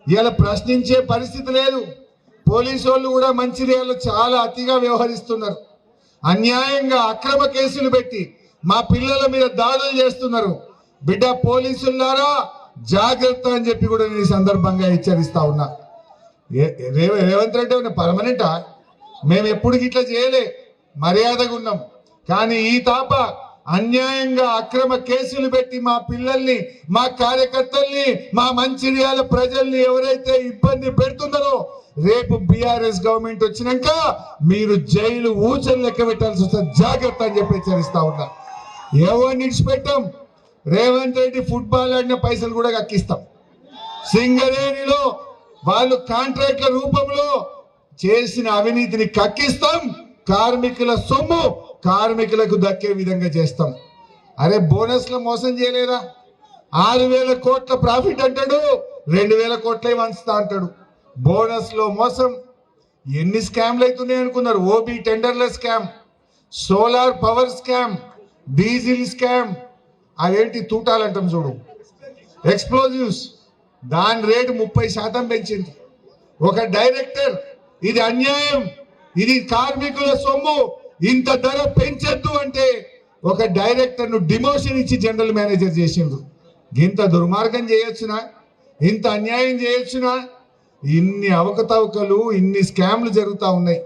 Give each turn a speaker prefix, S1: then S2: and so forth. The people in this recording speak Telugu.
S1: ఇలా ప్రశ్నించే పరిస్థితి లేదు. పోలీసు వాళ్ళు కూడా మంచిర్యాలలో చాలా అతిగా వ్యవహరిస్తున్నారు. అన్యాయంగా అక్రమ కేసులు పెట్టి మా పిల్లల మీద దాడులు చేస్తున్నారు. బిడ్డ పోలీసులారా జాగ్రత్త అని చెప్పి కూడా నేను ఈ సందర్భంగా హెచ్చరిస్తా ఉన్నా. రేవంత్ రెడ్డి పర్మనెంటా? మేము ఎప్పుడు ఇట్లా చేయలే, మర్యాదగా ఉన్నాం. కానీ ఈ తాప అన్యాయంగా అక్రమ కేసులు పెట్టి మా పిల్లల్ని, మా కార్యకర్తల్ని, మా మంచిర్యాల ప్రజల్ని ఎవరైతే ఇబ్బంది పెడుతున్నారో రేపు బీఆర్ఎస్ గవర్నమెంట్ వచ్చినాక మీరు జైలు ఊచలు లెక్క పెట్టాల్సి వస్తుంది. జాగ్రత్త అని చెప్పి హెచ్చరిస్తా ఉన్నా. ఎవరిని ఇడిచిపెట్టాం. రేవంత్ రెడ్డి ఫుట్బాల్ ఆడిన పైసలు కూడా కక్కిస్తాం. సింగరేణిలో వాళ్ళు కాంట్రాక్ట్ల రూపంలో చేసిన అవినీతిని కక్కిస్తాం. కార్మికుల సొమ్ము కార్మికులకు దక్కే విధంగా చేస్తాం. అరే బోనస్ల మోసం చేయలేదా? 6,000 కోట్ల ప్రాఫిట్ అంటాడు, 2,000 కోట్లే వంచుతా అంటాడు. బోనస్ లో మోసం. ఎన్ని స్కామ్లు అవుతున్నాయి అనుకున్నారు? ఓబీ టెండర్ల scam, solar power scam, diesel scam, అవేంటి తూటాలంటాం చూడు, ఎక్స్ప్లోజివ్స్, దాని రేటు 30% పెంచింది ఒక డైరెక్టర్. ఇది అన్యాయం, ఇది కార్మికుల సొమ్ము, ఇంత ధర పెంచద్దు అంటే ఒక డైరెక్టర్ ను డిమోషన్ ఇచ్చి జనరల్ మేనేజర్ చేసిండు. ఇంత దుర్మార్గం చేయొచ్చునా? ఇంత అన్యాయం చేయొచ్చునా? ఇన్ని అవకతవకలు, ఇన్ని స్కామ్లు జరుగుతూ ఉన్నాయి.